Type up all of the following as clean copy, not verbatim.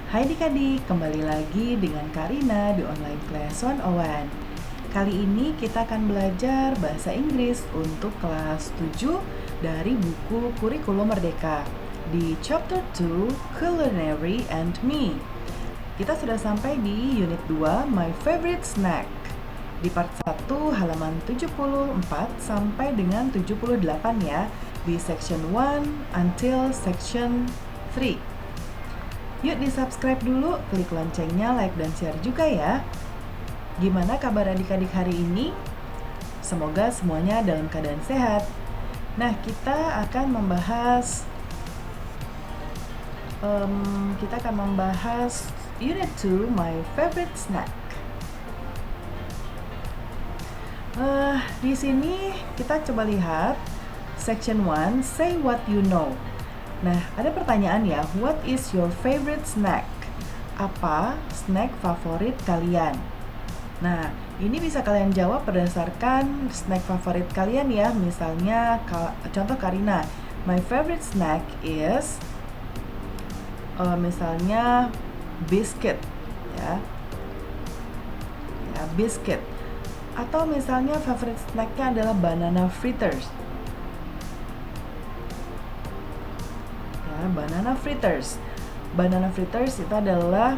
Hai adik-adik, kembali lagi dengan Karina di online class 101. Kali ini kita akan belajar bahasa Inggris untuk kelas 7 dari buku Kurikulum Merdeka di chapter 2 Culinary and Me. Kita sudah sampai di unit 2 My Favorite Snack di part 1 halaman 74 sampai dengan 78 ya, di section 1 until section 3. Yuk di-subscribe dulu, klik loncengnya, like dan share juga ya. Gimana kabar adik-adik hari ini? Semoga semuanya dalam keadaan sehat. Nah, kita akan membahas Unit 2, My Favorite Snack. Di sini kita coba lihat Section 1, Say What You Know. Nah, ada pertanyaan ya, what is your favorite snack? Apa snack favorit kalian? Nah, ini bisa kalian jawab berdasarkan snack favorit kalian ya. Misalnya, contoh Karina, my favorite snack is misalnya biscuit ya. Ya, biscuit. Atau misalnya favorite snacknya adalah banana fritters. Banana fritters. Banana fritters itu adalah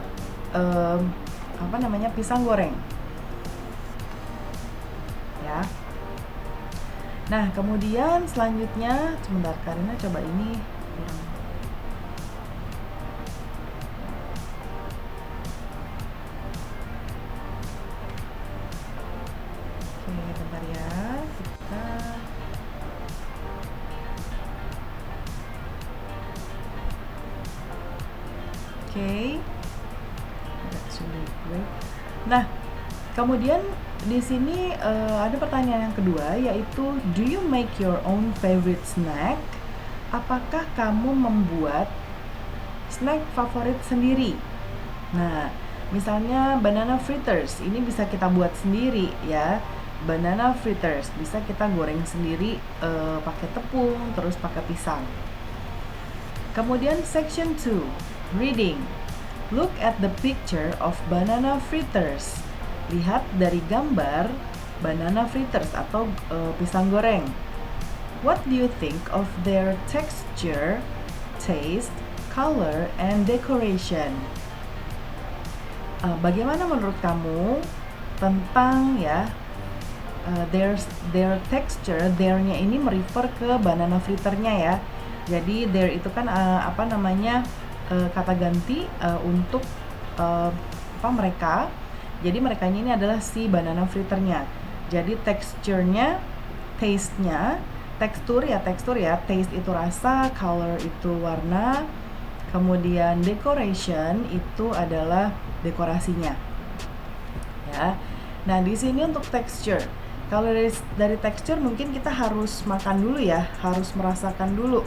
pisang goreng. Ya. Nah, kemudian selanjutnya, sebentar Karina coba ini. Oke, bentar ya. Oke. Nah, kemudian di sini ada pertanyaan yang kedua, yaitu do you make your own favorite snack? Apakah kamu membuat snack favorit sendiri? Nah, misalnya banana fritters, ini bisa kita buat sendiri ya. Banana fritters bisa kita goreng sendiri pakai tepung, terus pakai pisang. Kemudian section 2, reading. Look at the picture of banana fritters. Lihat dari gambar banana fritters atau pisang goreng. What do you think of their texture, taste, color, and decoration? Bagaimana menurut kamu tentang ya their texture? Their-nya ini merefer ke banana fritternya ya. Jadi there itu kan kata ganti untuk mereka. Jadi merekanya ini adalah si banana fritternya. Jadi texture-nya, taste-nya, tekstur ya, taste itu rasa, color itu warna, kemudian decoration itu adalah dekorasinya. Ya. Nah, di sini untuk texture. Kalau dari texture mungkin kita harus makan dulu ya, harus merasakan dulu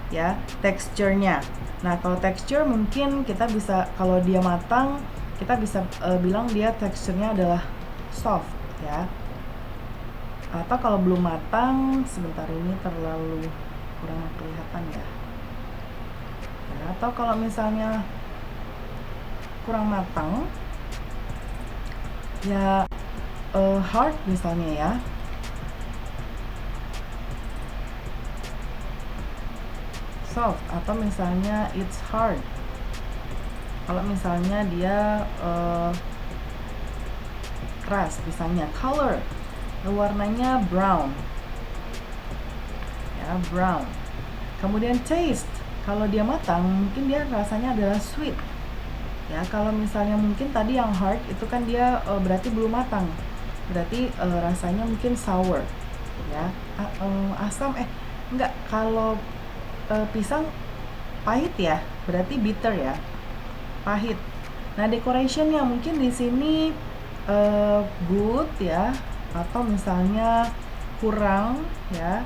ya texture-nya. Nah, kalau texture mungkin kita bisa, kalau dia matang, kita bisa bilang dia texture-nya adalah soft ya. Atau kalau belum matang, sebentar ini terlalu kurang kelihatan ya. Atau kalau misalnya kurang matang, ya hard misalnya ya. Soft, atau misalnya it's hard. Kalau misalnya dia keras, misalnya color, warnanya brown ya, brown. Kemudian taste, kalau dia matang mungkin dia rasanya adalah sweet ya. Kalau misalnya mungkin tadi yang hard itu kan dia berarti belum matang, berarti rasanya mungkin sour ya. Asam enggak, kalau pisang pahit ya, berarti bitter ya, pahit. Nah, decorationnya mungkin di sini good ya, atau misalnya kurang ya,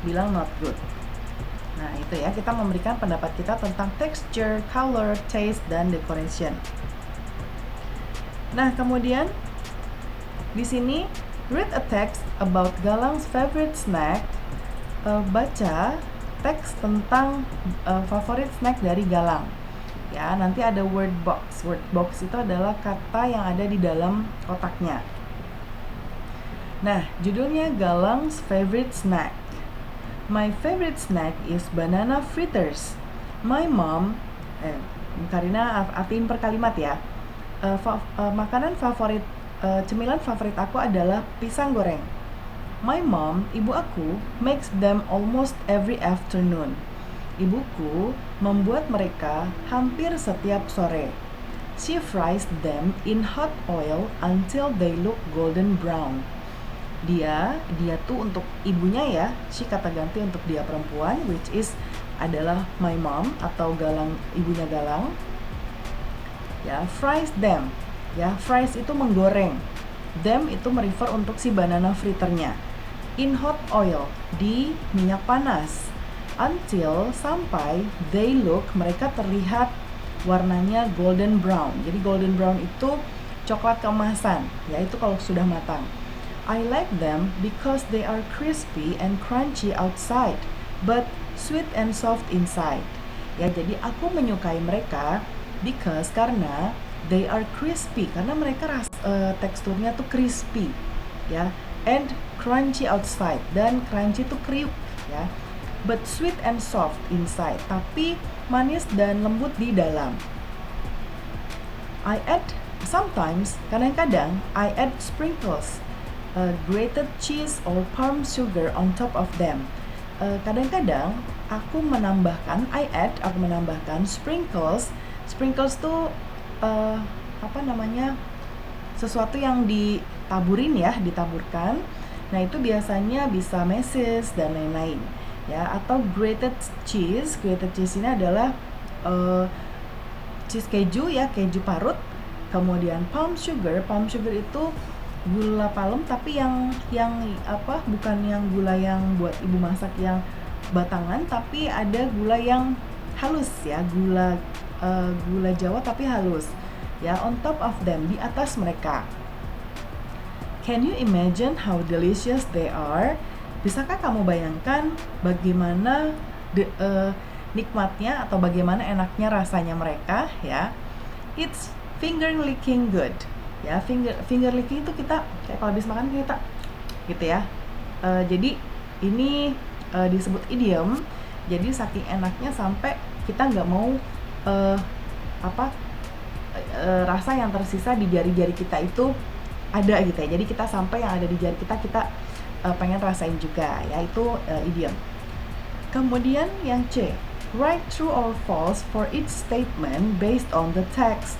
bilang not good. Nah, itu ya, kita memberikan pendapat kita tentang texture, color, taste, dan decoration. Nah, kemudian di sini read a text about Galang's favorite snack. Baca teks tentang favorit snack dari Galang. Ya, nanti ada word box. Word box itu adalah kata yang ada di dalam kotaknya. Nah, judulnya Galang's favorite snack. My favorite snack is banana fritters. My mom, Karina artiin per kalimat ya. Makanan favorit, cemilan favorit aku adalah pisang goreng. My mom, ibu aku, makes them almost every afternoon. Ibuku membuat mereka hampir setiap sore. She fries them in hot oil until they look golden brown. Dia tuh untuk ibunya ya, she kata ganti untuk dia perempuan, which is adalah my mom atau Galang, ibunya Galang. Ya, fries them. Ya, fries itu menggoreng. Them itu merefer untuk si banana fritternya. In hot oil, di minyak panas. Until, sampai, they look, mereka terlihat warnanya golden brown. Jadi golden brown itu coklat keemasan, ya itu kalau sudah matang. I like them because they are crispy and crunchy outside, but sweet and soft inside. Ya, jadi aku menyukai mereka because karena they are crispy, karena mereka teksturnya tuh crispy, ya, and crunchy outside, dan crunchy tuh kriuk, ya, but sweet and soft inside, tapi manis dan lembut di dalam. I add sometimes, kadang-kadang I add sprinkles, grated cheese or palm sugar on top of them. Kadang-kadang aku menambahkan sprinkles. Sprinkles tuh sesuatu yang ditaburkan. Nah, itu biasanya bisa meses dan lain-lain, ya, atau grated cheese. Grated cheese ini adalah cheese keju, ya, keju parut. Kemudian palm sugar itu gula palem, tapi yang bukan yang gula yang buat ibu masak yang batangan, tapi ada gula yang halus, ya, gula Jawa tapi halus, ya, on top of them, di atas mereka. Can you imagine how delicious they are? Bisakah kamu bayangkan bagaimana nikmatnya atau bagaimana enaknya rasanya mereka, ya? It's finger licking good. Ya, finger licking itu kita kayak kalau habis makan kita gitu ya. Jadi ini disebut idiom. Jadi saking enaknya sampai kita nggak mau rasa yang tersisa di jari-jari kita itu ada gitu ya. Jadi kita sampai yang ada di jari kita pengen rasain juga, ya, itu idiom. Kemudian yang C, write true or false for each statement based on the text.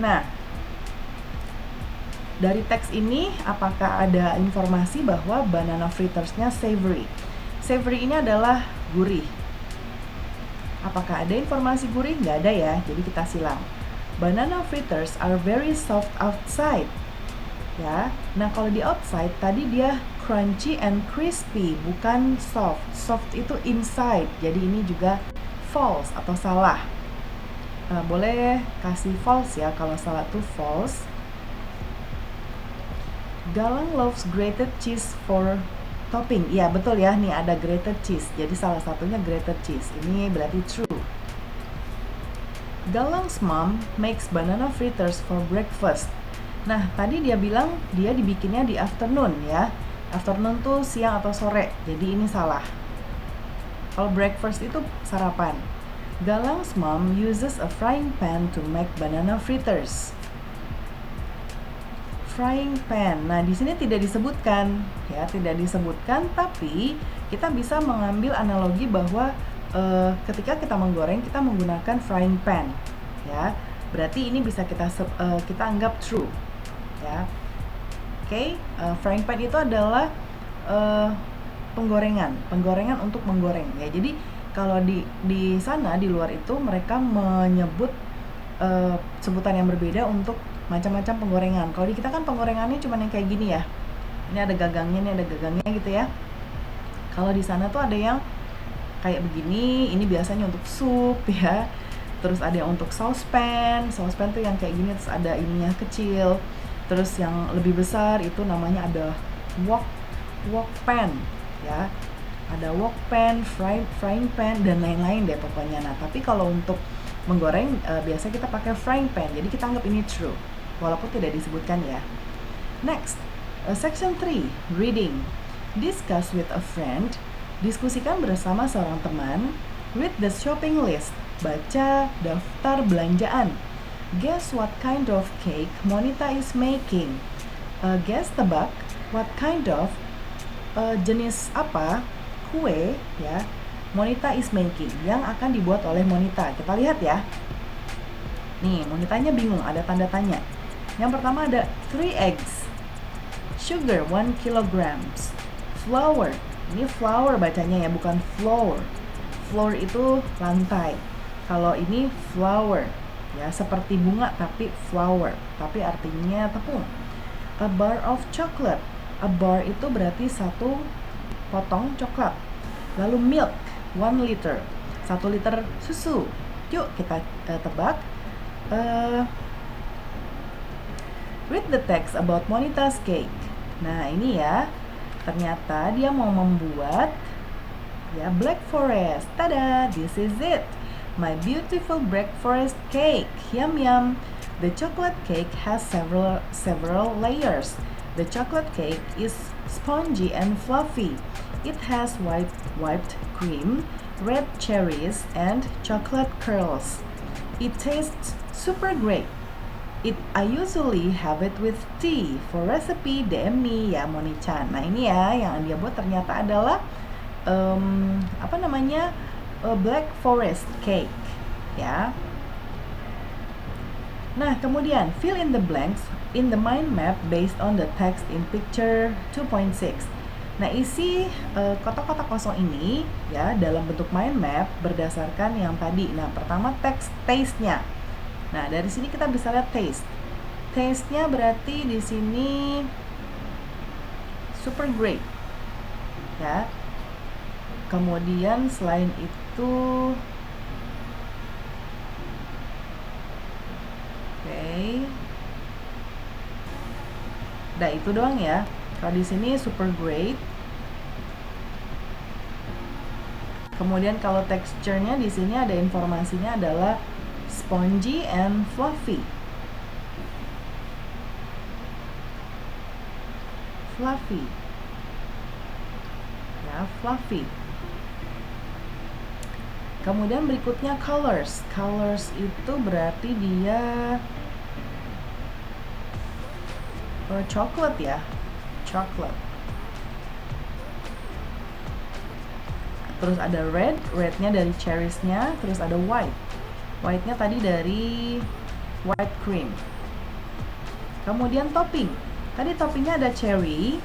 Nah, dari teks ini apakah ada informasi bahwa banana frittersnya savory? Savory ini adalah gurih. Apakah ada informasi gurih? Nggak ada ya, jadi kita silang. Banana fritters are very soft outside. Ya, nah kalau di outside tadi dia crunchy and crispy, bukan soft. Soft itu inside, jadi ini juga false atau salah. Boleh kasih false ya, kalau salah tuh false. Galang loves grated cheese for topping. Iya betul ya, nih ada grated cheese. Jadi salah satunya grated cheese. Ini berarti true. Galang's mom makes banana fritters for breakfast. Nah, tadi dia bilang dia dibikinnya di afternoon, ya. Afternoon tuh siang atau sore. Jadi ini salah. Kalau breakfast itu sarapan. Galang's mom uses a frying pan to make banana fritters. Frying pan. Nah, di sini tidak disebutkan, ya, tidak disebutkan, tapi kita bisa mengambil analogi bahwa ketika kita menggoreng, kita menggunakan frying pan, ya. Berarti ini bisa kita anggap true, ya. Oke, frying pan itu adalah penggorengan untuk menggoreng, ya. Jadi kalau di sana di luar itu mereka menyebut sebutan yang berbeda untuk macam-macam penggorengan. Kalau di kita kan penggorengannya cuma yang kayak gini ya. Ini ada gagangnya gitu ya. Kalau di sana tuh ada yang kayak begini, ini biasanya untuk sup ya. Terus ada yang untuk saucepan tuh yang kayak gini, terus ada ininya kecil. Terus yang lebih besar itu namanya ada wok pan ya. Ada wok pan, frying pan dan lain-lain deh pokoknya. Nah, tapi kalau untuk menggoreng biasa kita pakai frying pan, jadi kita anggap ini true walaupun tidak disebutkan ya. Next, section 3, reading. Discuss with a friend. Diskusikan bersama seorang teman. Read the shopping list. Baca daftar belanjaan. Guess what kind of cake Monita is making. Guess, tebak, what kind of jenis apa kue ya Monita is making, yang akan dibuat oleh Monita. Kita lihat ya. Nih, Monitanya bingung, ada tanda tanya. Yang pertama ada 3 eggs. Sugar 1 kilograms. Flour. Ini flour bacanya ya, bukan floor. Floor itu lantai. Kalau ini flower ya, seperti bunga tapi flower, tapi artinya tepung. A bar of chocolate. A bar itu berarti 1 potong coklat. Lalu milk 1 liter. 1 liter susu. Yuk kita tebak. Read the text about Monita's cake. Nah ini ya, ternyata dia mau membuat ya Black Forest. Tada, this is it. My beautiful Black Forest cake. Yum yum. The chocolate cake has several layers. The chocolate cake is spongy and fluffy. It has whipped cream, red cherries, and chocolate curls. It tastes super great. I usually have it with tea. For recipe DM me ya Moni-chan. Nah ini ya yang dia buat ternyata adalah Black Forest cake ya. Nah kemudian fill in the blanks in the mind map based on the text in picture 2.6. Nah isi kotak-kotak kosong ini ya dalam bentuk mind map berdasarkan yang tadi. Nah pertama teks taste-nya. Nah, dari sini kita bisa lihat taste. Taste-nya berarti di sini super great. Ya. Kemudian selain itu Nah, itu doang ya. Kalau di sini super great. Kemudian kalau texture-nya di sini ada informasinya adalah spongy and fluffy. Fluffy. Ya, fluffy. Kemudian berikutnya colors. Colors itu berarti dia coklat ya. Coklat. Terus ada red, rednya dari cherries-nya, terus ada white. White-nya tadi dari white cream. Kemudian topping. Tadi toppingnya ada cherry.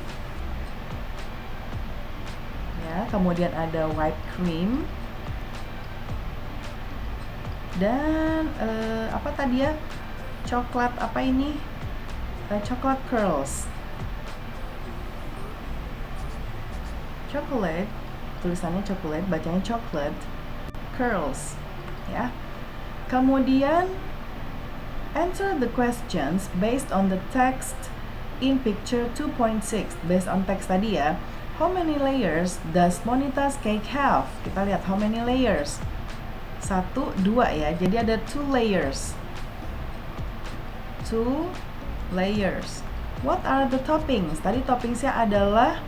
Ya, kemudian ada white cream. Dan apa tadi ya? Coklat apa ini? Coklat curls. Chocolate, tulisannya chocolate, bacanya chocolate. Curls. Ya. Kemudian answer the questions based on the text in picture 2.6. Based on text tadi ya. How many layers does Monita's cake have? Kita lihat how many layers. 1, 2 ya. Jadi ada 2 layers. 2 layers. What are the toppings? Tadi toppingsnya adalah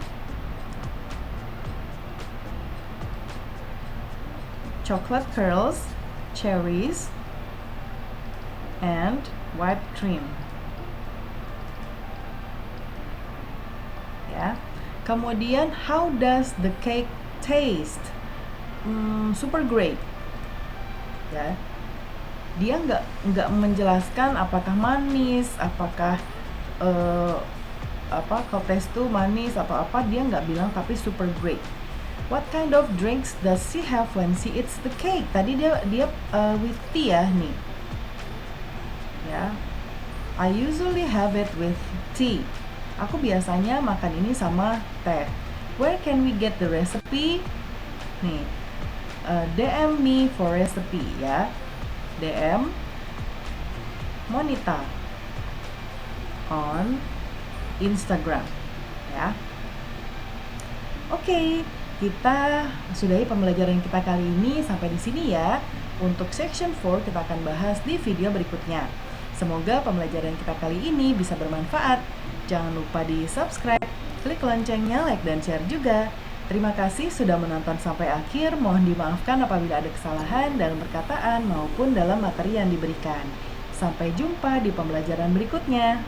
chocolate curls, cherries, and whipped cream. Ya. Kemudian how does the cake taste? Super great. Ya. Dia nggak menjelaskan apakah manis, apakah kalau taste tuh manis atau apa, dia nggak bilang, tapi super great. What kind of drinks does she have when she eats the cake? Tadi dia with tea ya nih. Ya. I usually have it with tea. Aku biasanya makan ini sama teh. Where can we get the recipe? Nih. DM me for recipe ya. DM Monita on Instagram ya. Oke, kita sudahi pembelajaran kita kali ini sampai di sini ya. Untuk section 4 kita akan bahas di video berikutnya. Semoga pembelajaran kita kali ini bisa bermanfaat. Jangan lupa di subscribe, klik loncengnya, like dan share juga. Terima kasih sudah menonton sampai akhir. Mohon dimaafkan apabila ada kesalahan dalam perkataan maupun dalam materi yang diberikan. Sampai jumpa di pembelajaran berikutnya.